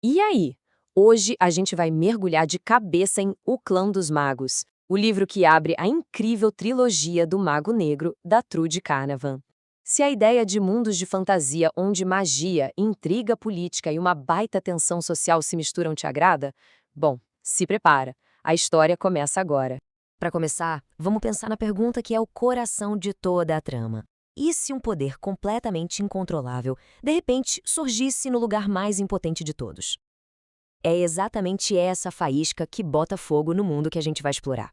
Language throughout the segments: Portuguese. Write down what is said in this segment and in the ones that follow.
E aí? Hoje a gente vai mergulhar de cabeça em O Clã dos Magos, o livro que abre a incrível trilogia do Mago Negro, da Trude Canavan. Se a ideia de mundos de fantasia onde magia, intriga política e uma baita tensão social se misturam te agrada, bom, se prepara. A história começa agora. Para começar, vamos pensar na pergunta que é o coração de toda a trama. E se um poder completamente incontrolável, de repente, surgisse no lugar mais impotente de todos? É exatamente essa faísca que bota fogo no mundo que a gente vai explorar.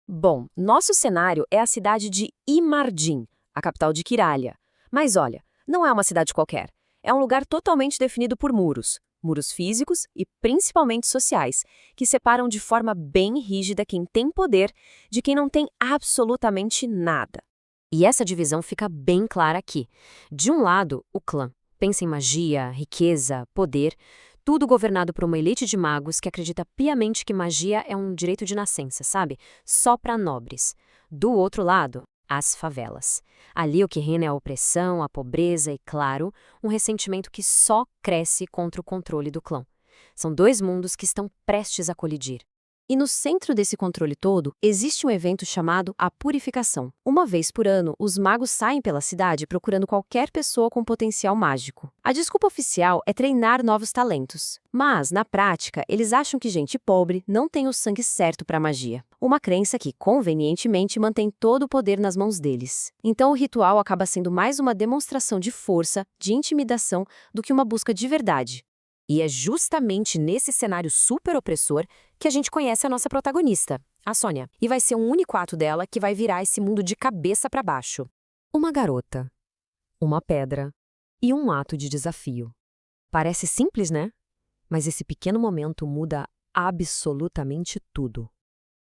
Bom, nosso cenário é a cidade de Imardin, a capital de Quiralha. Mas olha, não é uma cidade qualquer. É um lugar totalmente definido por muros. Muros físicos e principalmente sociais, que separam de forma bem rígida quem tem poder de quem não tem absolutamente nada. E essa divisão fica bem clara aqui. De um lado, o clã. Pensa em magia, riqueza, poder, tudo governado por uma elite de magos que acredita piamente que magia é um direito de nascença, sabe? Só para nobres. Do outro lado, as favelas. Ali o que reina é a opressão, a pobreza e, claro, um ressentimento que só cresce contra o controle do clã. São dois mundos que estão prestes a colidir. E no centro desse controle todo, existe um evento chamado a Purificação. Uma vez por ano, os magos saem pela cidade procurando qualquer pessoa com potencial mágico. A desculpa oficial é treinar novos talentos. Mas, na prática, eles acham que gente pobre não tem o sangue certo para magia. Uma crença que, convenientemente, mantém todo o poder nas mãos deles. Então o ritual acaba sendo mais uma demonstração de força, de intimidação, do que uma busca de verdade. E é justamente nesse cenário super opressor que a gente conhece a nossa protagonista, a Sônia. E vai ser um único ato dela que vai virar esse mundo de cabeça para baixo. Uma garota, uma pedra e um ato de desafio. Parece simples, né? Mas esse pequeno momento muda absolutamente tudo.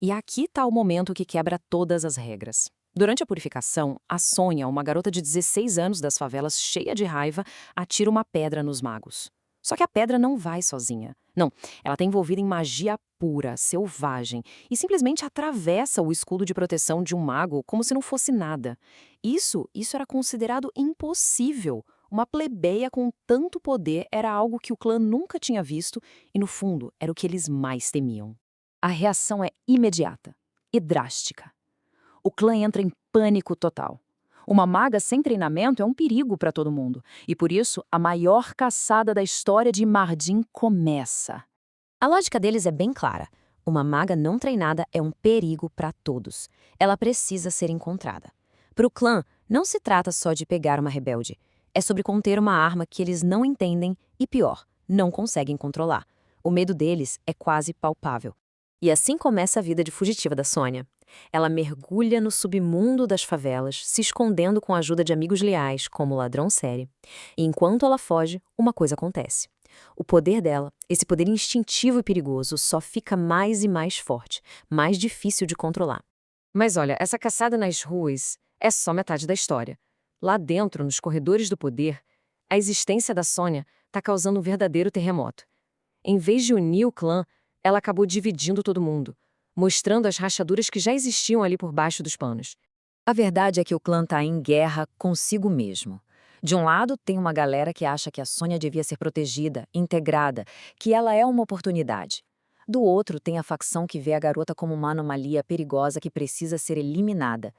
E aqui está o momento que quebra todas as regras. Durante a purificação, a Sônia, uma garota de 16 anos das favelas cheia de raiva, atira uma pedra nos magos. Só que a pedra não vai sozinha. Não, ela está envolvida em magia pura, selvagem, e simplesmente atravessa o escudo de proteção de um mago como se não fosse nada. Isso era considerado impossível. Uma plebeia com tanto poder era algo que o clã nunca tinha visto e, no fundo, era o que eles mais temiam. A reação é imediata e drástica. O clã entra em pânico total. Uma maga sem treinamento é um perigo para todo mundo, e por isso a maior caçada da história de Imardin começa. A lógica deles é bem clara. Uma maga não treinada é um perigo para todos. Ela precisa ser encontrada. Para o clã, não se trata só de pegar uma rebelde. É sobre conter uma arma que eles não entendem e, pior, não conseguem controlar. O medo deles é quase palpável. E assim começa a vida de fugitiva da Sônia. Ela mergulha no submundo das favelas, se escondendo com a ajuda de amigos leais, como o ladrão série. E enquanto ela foge, uma coisa acontece. O poder dela, esse poder instintivo e perigoso, só fica mais e mais forte, mais difícil de controlar. Mas olha, essa caçada nas ruas é só metade da história. Lá dentro, nos corredores do poder, a existência da Sônia está causando um verdadeiro terremoto. Em vez de unir o clã, ela acabou dividindo todo mundo, mostrando as rachaduras que já existiam ali por baixo dos panos. A verdade é que o clã está em guerra consigo mesmo. De um lado, tem uma galera que acha que a Sônia devia ser protegida, integrada, que ela é uma oportunidade. Do outro, tem a facção que vê a garota como uma anomalia perigosa que precisa ser eliminada.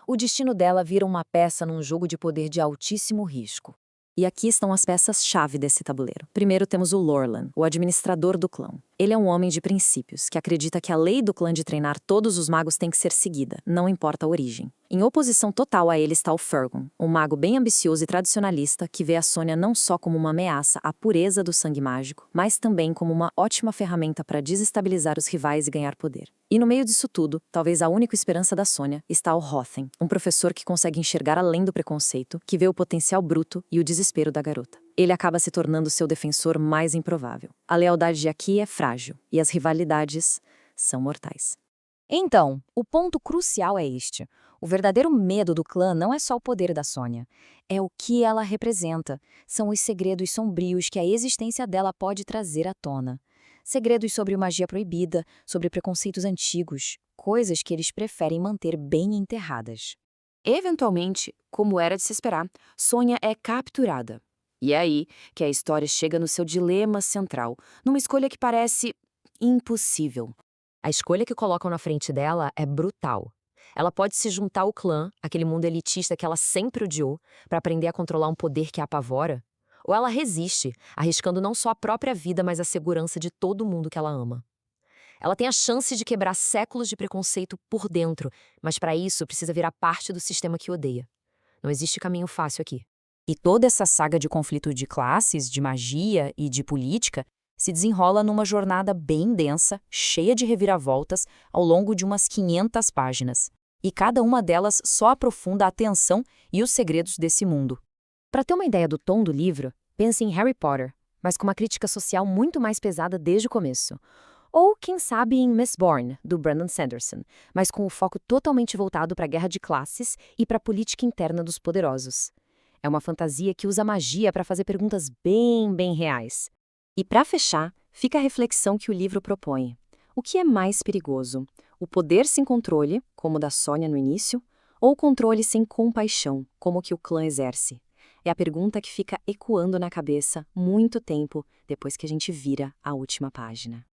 O destino dela vira uma peça num jogo de poder de altíssimo risco. E aqui estão as peças-chave desse tabuleiro. Primeiro temos o Lorlan, o administrador do clã. Ele é um homem de princípios, que acredita que a lei do clã de treinar todos os magos tem que ser seguida, não importa a origem. Em oposição total a ele está o Fergon, um mago bem ambicioso e tradicionalista que vê a Sônia não só como uma ameaça à pureza do sangue mágico, mas também como uma ótima ferramenta para desestabilizar os rivais e ganhar poder. E no meio disso tudo, talvez a única esperança da Sônia, está o Hothen, um professor que consegue enxergar além do preconceito, que vê o potencial bruto e o desespero da garota. Ele acaba se tornando seu defensor mais improvável. A lealdade aqui é frágil, e as rivalidades são mortais. Então, o ponto crucial é este. O verdadeiro medo do clã não é só o poder da Sônia. É o que ela representa. São os segredos sombrios que a existência dela pode trazer à tona. Segredos sobre magia proibida, sobre preconceitos antigos, coisas que eles preferem manter bem enterradas. Eventualmente, como era de se esperar, Sônia é capturada. E é aí que a história chega no seu dilema central, numa escolha que parece impossível. A escolha que colocam na frente dela é brutal. Ela pode se juntar ao clã, aquele mundo elitista que ela sempre odiou, para aprender a controlar um poder que a apavora, ou ela resiste, arriscando não só a própria vida, mas a segurança de todo mundo que ela ama. Ela tem a chance de quebrar séculos de preconceito por dentro, mas para isso precisa virar parte do sistema que odeia. Não existe caminho fácil aqui. E toda essa saga de conflito de classes, de magia e de política se desenrola numa jornada bem densa, cheia de reviravoltas, ao longo de umas 500 páginas. E cada uma delas só aprofunda a tensão e os segredos desse mundo. Para ter uma ideia do tom do livro, pense em Harry Potter, mas com uma crítica social muito mais pesada desde o começo. Ou, quem sabe, em Mistborn, do Brandon Sanderson, mas com o foco totalmente voltado para a guerra de classes e para a política interna dos poderosos. É uma fantasia que usa magia para fazer perguntas bem reais. E para fechar, fica a reflexão que o livro propõe. O que é mais perigoso? O poder sem controle, como o da Sônia no início, ou o controle sem compaixão, como o que o clã exerce? É a pergunta que fica ecoando na cabeça muito tempo depois que a gente vira a última página.